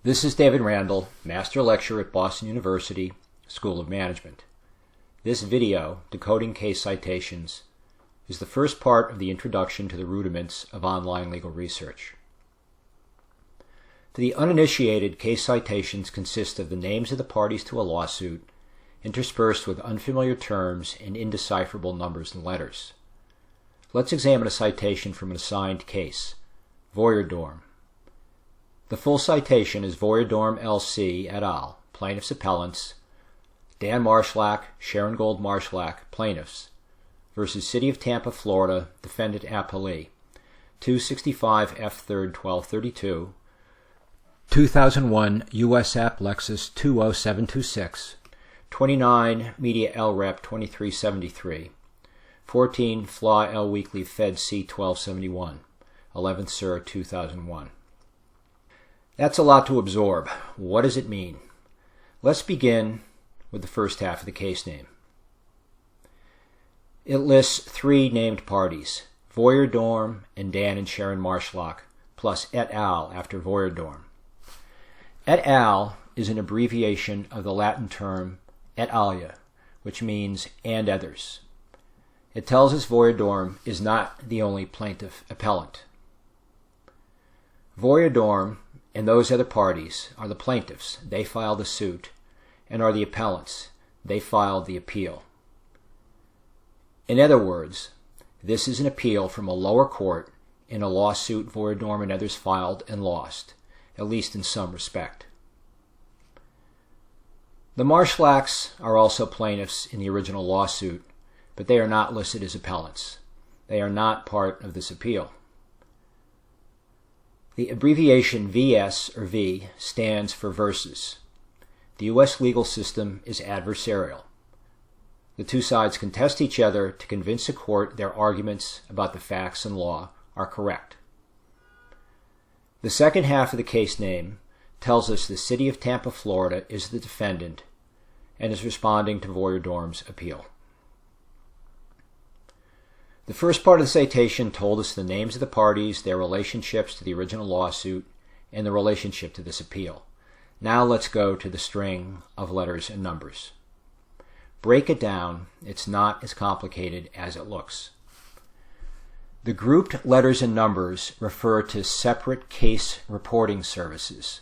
This is David Randall, Master Lecturer at Boston University, School of Management. This video, Decoding Case Citations, is the first part of the introduction to the rudiments of online legal research. To the uninitiated, case citations consist of the names of the parties to a lawsuit, interspersed with unfamiliar terms and indecipherable numbers and letters. Let's examine a citation from an assigned case, Voyerdorm. The full citation is Voyerdorm LC et al., plaintiffs appellants, Dan Marschlack, Sharon Gold Marschlack, plaintiffs, versus City of Tampa, Florida, defendant appellee, 265 F. 3rd 1232, 2001 US App Lexus 20726, 29 Media L Rep 2373, 14 Flaw L Weekly Fed C 1271, 11th Sir 2001. That's a lot to absorb. What does it mean? Let's begin with the first half of the case name. It lists three named parties, Voyerdorm and Dan and Sharon Marschlack, plus et al. After Voyerdorm. Et al. Is an abbreviation of the Latin term et alia, which means and others. It tells us Voyerdorm is not the only plaintiff appellant. Voyerdorm and those other parties are the plaintiffs. They filed the suit, and are the appellants. They filed the appeal. In other words, this is an appeal from a lower court in a lawsuit Voyerdorm and others filed and lost, at least in some respect. The Marschlacks are also plaintiffs in the original lawsuit, but they are not listed as appellants. They are not part of this appeal. The abbreviation VS or V stands for versus. The U.S. legal system is adversarial. The two sides contest each other to convince a court their arguments about the facts and law are correct. The second half of the case name tells us the City of Tampa, Florida is the defendant and is responding to Voyerdorm's appeal. The first part of the citation told us the names of the parties, their relationships to the original lawsuit, and the relationship to this appeal. Now let's go to the string of letters and numbers. Break it down. It's not as complicated as it looks. The grouped letters and numbers refer to separate case reporting services.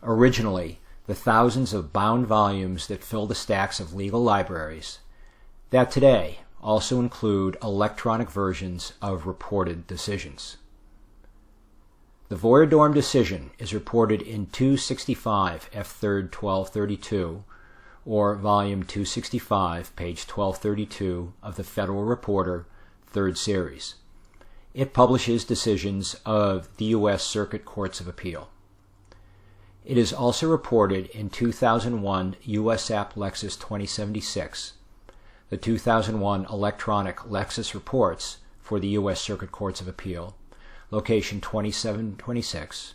Originally, the thousands of bound volumes that fill the stacks of legal libraries that today also include electronic versions of reported decisions. The Voyerdorm decision is reported in 265 F. 3rd 1232, or volume 265, page 1232 of the Federal Reporter, 3rd Series. It publishes decisions of the U.S. Circuit Courts of Appeal. It is also reported in 2001 US App Lexus 2076, the 2001 electronic Lexus reports for the U.S. Circuit Courts of Appeal, location 2726,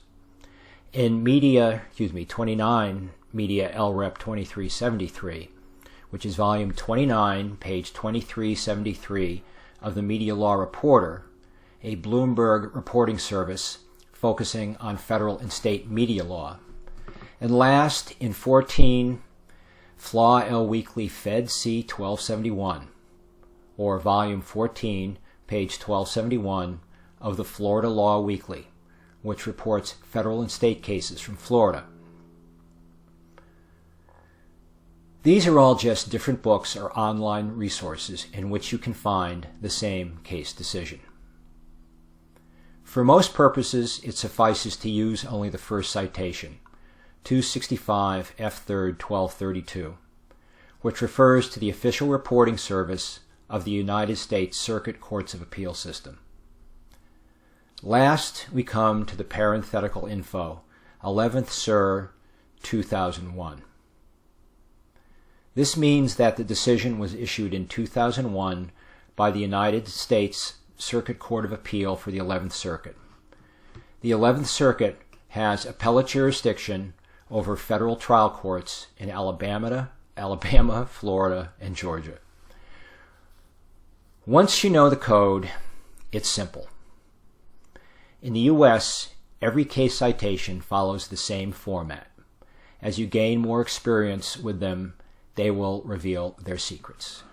in 29 Media L Rep 2373, which is volume 29, page 2373 of the Media Law Reporter, a Bloomberg reporting service focusing on federal and state media law. And last, in 14 Flaw L Weekly Fed C 1271, or volume 14, page 1271 of the Florida Law Weekly, which reports federal and state cases from Florida. These are all just different books or online resources in which you can find the same case decision. For most purposes, it suffices to use only the first citation, 265 F. 3rd 1232, which refers to the official reporting service of the United States Circuit Courts of Appeal system. Last, we come to the parenthetical info, 11th Sir 2001. This means that the decision was issued in 2001 by the United States Circuit Court of Appeal for the 11th Circuit. The 11th Circuit has appellate jurisdiction over federal trial courts in Alabama, Florida, and Georgia. Once you know the code, it's simple. In the U.S., Every case citation follows the same format. As you gain more experience with them, they will reveal their secrets.